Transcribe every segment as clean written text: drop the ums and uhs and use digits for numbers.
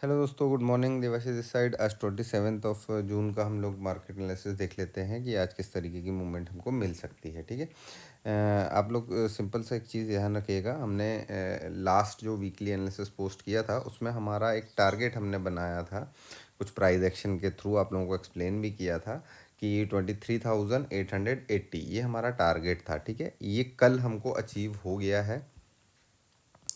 Hello दोस्तों, good morning. Debashish this side. आज 27 जून का हम लोग मार्केट एनालिसिस देख लेते हैं कि आज किस तरीके की मूवमेंट हमको मिल सकती है। ठीक है। आप लोग सिंपल सा एक चीज़ ध्यान रखिएगा। हमने लास्ट जो वीकली एनालिसिस पोस्ट किया था उसमें हमारा एक टारगेट हमने बनाया था, कुछ प्राइस एक्शन के थ्रू आप लोगों को एक्सप्लेन भी किया था कि 23,880 ये हमारा टारगेट था। ठीक है, ये कल हमको अचीव हो गया है।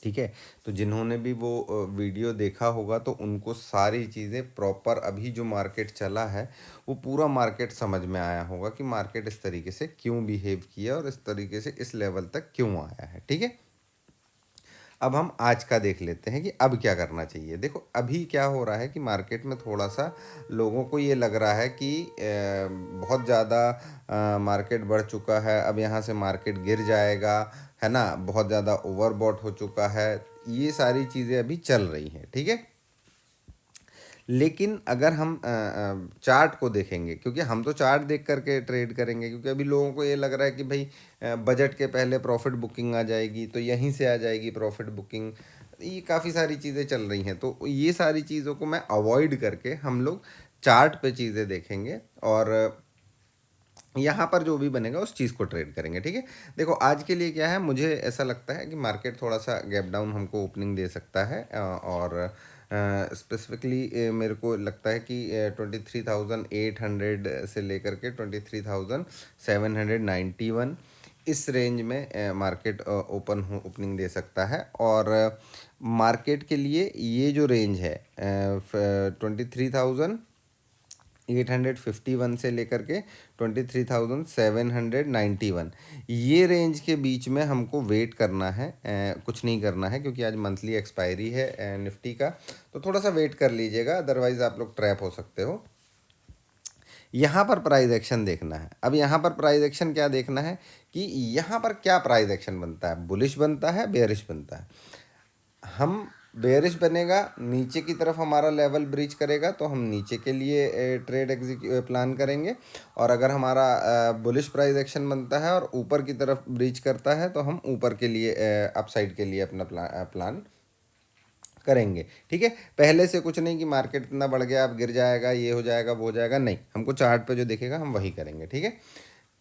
ठीक है। तो जिन्होंने भी वो वीडियो देखा होगा तो उनको सारी चीज़ें प्रॉपर, अभी जो मार्केट चला है वो पूरा मार्केट समझ में आया होगा कि मार्केट इस तरीके से क्यों बिहेव किया और इस तरीके से इस लेवल तक क्यों आया है। ठीक है। अब हम आज का देख लेते हैं कि अब क्या करना चाहिए। देखो, अभी क्या हो रहा है कि मार्केट में थोड़ा सा लोगों को ये लग रहा है कि बहुत ज़्यादा मार्केट बढ़ चुका है, अब यहाँ से मार्केट गिर जाएगा, है ना, बहुत ज़्यादा ओवरबॉट हो चुका है। ये सारी चीज़ें अभी चल रही हैं। ठीक है। लेकिन अगर हम चार्ट को देखेंगे, क्योंकि हम तो चार्ट देख करके ट्रेड करेंगे, क्योंकि अभी लोगों को ये लग रहा है कि भाई बजट के पहले प्रॉफिट बुकिंग आ जाएगी तो यहीं से आ जाएगी प्रॉफिट बुकिंग। ये काफ़ी सारी चीज़ें चल रही हैं, तो ये सारी चीज़ों को मैं अवॉइड करके हम लोग चार्ट पे चीज़ें देखेंगे और यहाँ पर जो भी बनेगा उस चीज़ को ट्रेड करेंगे। ठीक है। देखो, आज के लिए क्या है, मुझे ऐसा लगता है कि मार्केट थोड़ा सा गैप डाउन हमको ओपनिंग दे सकता है और स्पेसिफिकली मेरे को लगता है कि 23,800 से लेकर के 23,791 इस रेंज में मार्केट ओपनिंग दे सकता है। और मार्केट के लिए ये जो रेंज है 23,851 से लेकर के 23,791, ये रेंज के बीच में हमको वेट करना है, कुछ नहीं करना है, क्योंकि आज मंथली एक्सपायरी है निफ्टी का। तो थोड़ा सा वेट कर लीजिएगा, अदरवाइज आप लोग ट्रैप हो सकते हो। यहाँ पर प्राइस एक्शन देखना है। अब यहाँ पर प्राइस एक्शन क्या देखना है कि यहाँ पर क्या प्राइस एक्शन बनता है, बुलिश बनता है, बेयरिश बनता है। हम बेयरिश बनेगा, नीचे की तरफ हमारा लेवल ब्रीच करेगा तो हम नीचे के लिए ट्रेड प्लान करेंगे। और अगर हमारा बुलिश प्राइस एक्शन बनता है और ऊपर की तरफ ब्रीच करता है तो हम ऊपर के लिए अपसाइड के लिए अपना प्लान करेंगे। ठीक है। पहले से कुछ नहीं कि मार्केट इतना बढ़ गया अब गिर जाएगा, ये हो जाएगा, वो हो जाएगा, नहीं, हमको चार्ट पे जो दिखेगा हम वही करेंगे। ठीक है।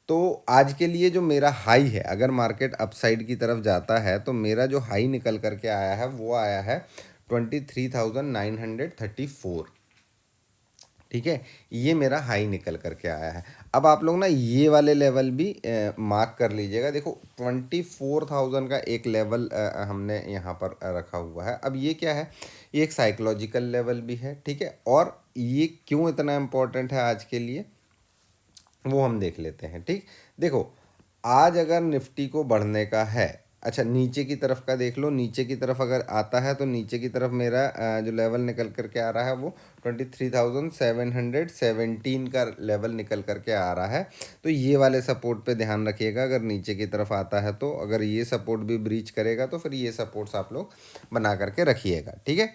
तो आज के लिए जो मेरा हाई है, अगर मार्केट अपसाइड की तरफ जाता है तो मेरा जो हाई निकल करके आया है वो आया है 23,934। ठीक है। ये मेरा हाई निकल करके आया है। अब आप लोग ना ये वाले लेवल भी मार्क कर लीजिएगा। देखो, 24,000 का एक लेवल हमने यहाँ पर रखा हुआ है। अब ये क्या है, ये एक साइकोलॉजिकल लेवल भी है। ठीक है। और ये क्यों इतना इम्पोर्टेंट है आज के लिए, वो हम देख लेते हैं। ठीक। देखो, आज अगर निफ्टी को बढ़ने का है, अच्छा नीचे की तरफ का देख लो, नीचे की तरफ अगर आता है तो नीचे की तरफ मेरा जो लेवल निकल करके आ रहा है वो 23,717 का लेवल निकल करके आ रहा है। तो ये वाले सपोर्ट पे ध्यान रखिएगा, अगर नीचे की तरफ आता है तो, अगर ये सपोर्ट भी ब्रीच करेगा तो फिर ये सपोर्ट्स आप लोग बना करके रखिएगा। ठीक है।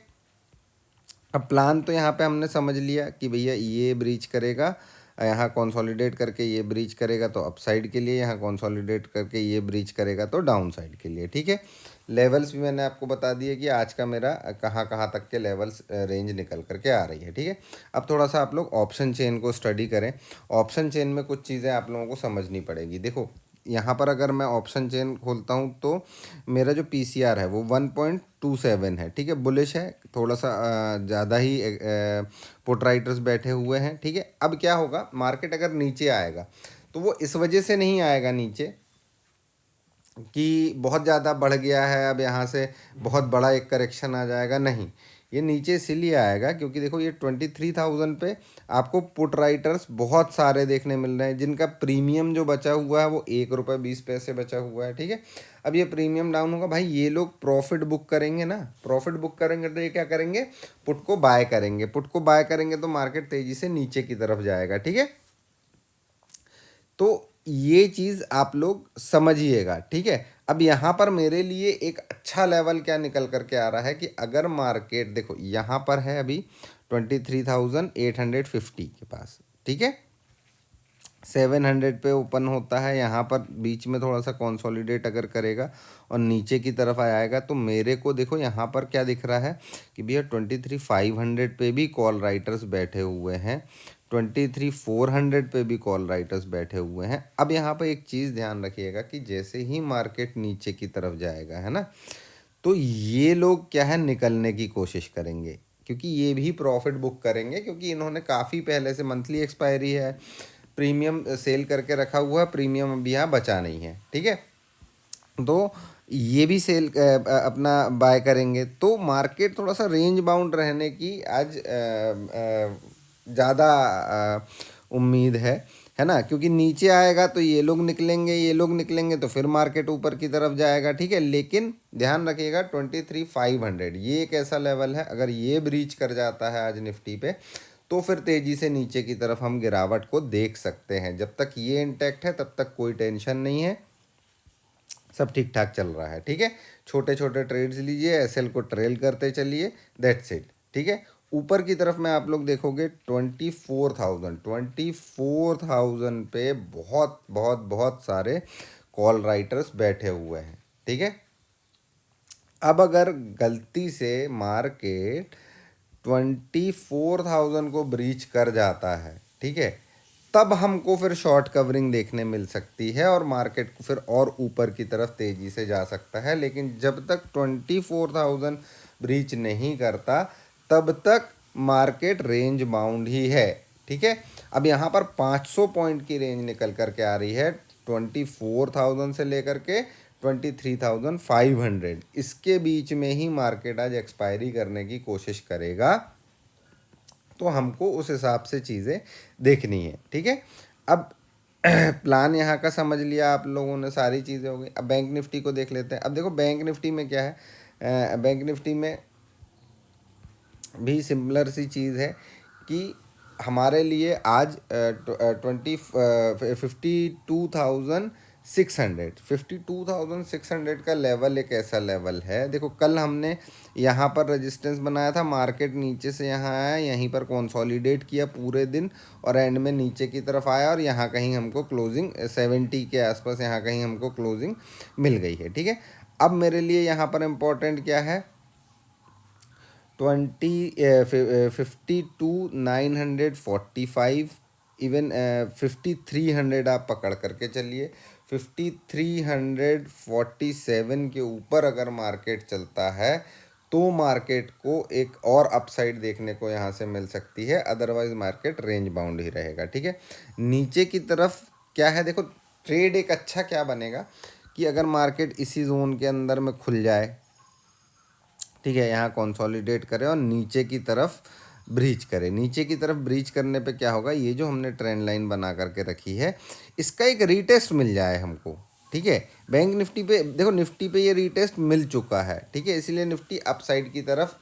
अब प्लान तो यहाँ पे हमने समझ लिया कि भैया ये ब्रीच करेगा, यहाँ कंसोलिडेट करके ये ब्रीच करेगा तो अपसाइड के लिए, यहाँ कंसोलिडेट करके ये ब्रीच करेगा तो डाउन साइड के लिए। ठीक है। लेवल्स भी मैंने आपको बता दिए कि आज का मेरा कहाँ कहाँ तक के लेवल्स रेंज निकल करके आ रही है। ठीक है। अब थोड़ा सा आप लोग ऑप्शन चेन को स्टडी करें। ऑप्शन चेन में कुछ चीज़ें आप लोगों को समझनी पड़ेगी। देखो, यहाँ पर अगर मैं ऑप्शन चेन खोलता हूँ तो मेरा जो पीसीआर है वो 1.27 है। ठीक है, बुलिश है, थोड़ा सा ज़्यादा ही पुट राइटर्स बैठे हुए हैं। ठीक है। अब क्या होगा, मार्केट अगर नीचे आएगा तो वो इस वजह से नहीं आएगा नीचे कि बहुत ज़्यादा बढ़ गया है, अब यहाँ से बहुत बड़ा एक करेक्शन आ जाएगा, नहीं। ये नीचे इसीलिए आएगा क्योंकि देखो, ये 23,000 पे आपको पुट राइटर्स बहुत सारे देखने मिल रहे हैं जिनका प्रीमियम जो बचा हुआ है वो 1 रुपये 20 पैसे बचा हुआ है। ठीक है। अब ये प्रीमियम डाउन होगा, भाई ये लोग प्रॉफिट बुक करेंगे ना, प्रॉफिट बुक करेंगे तो ये क्या करेंगे, पुट को बाय करेंगे, पुट को बाय करेंगे तो मार्केट तेज़ी से नीचे की तरफ जाएगा। ठीक है। तो ये चीज़ आप लोग समझिएगा। ठीक है। अब यहाँ पर मेरे लिए एक अच्छा लेवल क्या निकल करके आ रहा है कि अगर मार्केट, देखो यहाँ पर है अभी 23,850 के पास। ठीक है। 700 पे ओपन होता है, यहाँ पर बीच में थोड़ा सा कंसोलिडेट अगर करेगा और नीचे की तरफ आएगा तो मेरे को देखो यहाँ पर क्या दिख रहा है कि भैया 23,500 पे भी कॉल राइटर्स बैठे हुए हैं, 23,400 पे भी कॉल राइटर्स बैठे हुए हैं। अब यहाँ पर एक चीज़ ध्यान रखिएगा कि जैसे ही मार्केट नीचे की तरफ जाएगा, है ना, तो ये लोग क्या है निकलने की कोशिश करेंगे, क्योंकि ये भी प्रॉफिट बुक करेंगे, क्योंकि इन्होंने काफ़ी पहले से मंथली एक्सपायरी है, प्रीमियम सेल करके रखा हुआ है, प्रीमियम अभी यहाँ बचा नहीं है, ठीक है। तो ये भी सेल अपना बाय करेंगे, तो मार्केट थोड़ा सा रेंज बाउंड रहने की आज ज़्यादा उम्मीद है ना, क्योंकि नीचे आएगा तो ये लोग निकलेंगे, ये लोग निकलेंगे तो फिर मार्केट ऊपर की तरफ जाएगा, ठीक है। लेकिन ध्यान रखिएगा 23,500 ये एक ऐसा लेवल है, अगर ये ब्रीच कर जाता है आज निफ्टी पे तो फिर तेज़ी से नीचे की तरफ हम गिरावट को देख सकते हैं। जब तक ये इंटैक्ट है तब तक कोई टेंशन नहीं है, सब ठीक ठाक चल रहा है, ठीक है। छोटे छोटे ट्रेड्स लीजिए, एसएल को ट्रेल करते चलिए, दैट्स इट, ठीक है। ऊपर की तरफ में आप लोग देखोगे 24,000 पे बहुत बहुत बहुत सारे कॉल राइटर्स बैठे हुए हैं, ठीक है। अब अगर गलती से मार्केट 24,000 को ब्रीच कर जाता है, ठीक है, तब हमको फिर शॉर्ट कवरिंग देखने मिल सकती है और मार्केट को फिर और ऊपर की तरफ तेज़ी से जा सकता है। लेकिन जब तक 24,000 ब्रीच नहीं करता तब तक मार्केट रेंज बाउंड ही है, ठीक है। अब यहाँ पर 500 पॉइंट की रेंज निकल करके आ रही है 24,000 से लेकर के 23,500, इसके बीच में ही मार्केट आज एक्सपायरी करने की कोशिश करेगा, तो हमको उस हिसाब से चीज़ें देखनी है, ठीक है। अब प्लान यहाँ का समझ लिया आप लोगों ने, सारी चीज़ें हो गई। अब बैंक निफ्टी को देख लेते हैं। अब देखो बैंक निफ्टी में क्या है, बैंक निफ्टी में भी सिमिलर सी चीज़ है कि हमारे लिए आज 52,600 का लेवल एक ऐसा लेवल है। देखो कल हमने यहाँ पर रेजिस्टेंस बनाया था, मार्केट नीचे से यहाँ आया, यहीं पर कंसोलिडेट किया पूरे दिन और एंड में नीचे की तरफ आया और यहाँ कहीं हमको क्लोजिंग 70 के आसपास यहाँ कहीं हमको क्लोजिंग मिल गई है, ठीक है। अब मेरे लिए यहाँ पर इम्पोर्टेंट क्या है, 52,945, इवन 5,300 आप पकड़ करके चलिए। 5,347 के ऊपर अगर मार्केट चलता है तो मार्केट को एक और अपसाइड देखने को यहाँ से मिल सकती है, अदरवाइज मार्केट रेंज बाउंड ही रहेगा, ठीक है। नीचे की तरफ क्या है, देखो ट्रेड एक अच्छा क्या बनेगा कि अगर मार्केट इसी जोन के अंदर में खुल जाए, ठीक है, यहाँ कंसोलिडेट करें और नीचे की तरफ ब्रीच करें। नीचे की तरफ ब्रीच करने पे क्या होगा, ये जो हमने ट्रेंड लाइन बना करके रखी है इसका एक रीटेस्ट मिल जाए हमको, ठीक है। बैंक निफ्टी पे देखो, निफ्टी पे ये रीटेस्ट मिल चुका है, ठीक है, इसीलिए निफ्टी अपसाइड की तरफ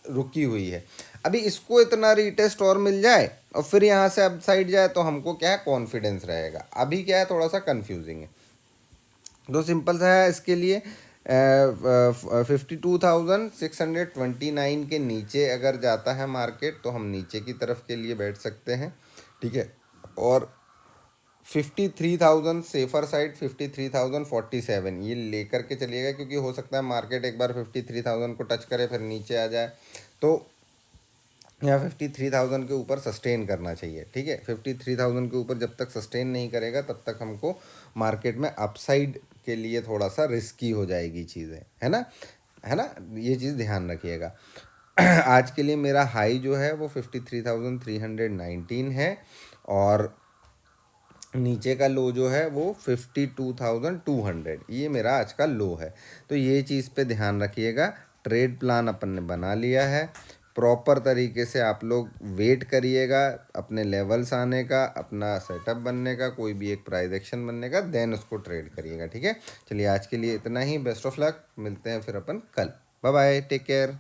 रुकी हुई है। अभी इसको इतना रीटेस्ट और मिल जाए और फिर यहाँ से अपसाइड जाए तो हमको क्या है, कॉन्फिडेंस रहेगा। अभी क्या है, थोड़ा सा कन्फ्यूजिंग है। तो सिंपल सा है इसके लिए, 52,629 के नीचे अगर जाता है मार्केट तो हम नीचे की तरफ के लिए बैठ सकते हैं, ठीक है। और 53,000 सेफर साइड, 53,047 ये लेकर के चलिएगा, क्योंकि हो सकता है मार्केट एक बार 53,000 को टच करे फिर नीचे आ जाए, तो यहाँ 53,000 के ऊपर सस्टेन करना चाहिए, ठीक है। 53,000 के ऊपर जब तक सस्टेन नहीं करेगा तब तक हमको मार्केट में अपसाइड के लिए थोड़ा सा रिस्की हो जाएगी चीज़ें, है ना, है ना, ये चीज़ ध्यान रखिएगा। आज के लिए मेरा हाई जो है वो 53,319 है और नीचे का लो जो है वो 52,200, ये मेरा आज का लो है। तो ये चीज़ पे ध्यान रखिएगा। ट्रेड प्लान अपन ने बना लिया है, प्रॉपर तरीके से आप लोग वेट करिएगा अपने लेवल्स आने का, अपना सेटअप बनने का, कोई भी एक प्राइस एक्शन बनने का, देन उसको ट्रेड करिएगा, ठीक है। चलिए आज के लिए इतना ही, बेस्ट ऑफ लक, मिलते हैं फिर अपन कल, बाय बाय, टेक केयर।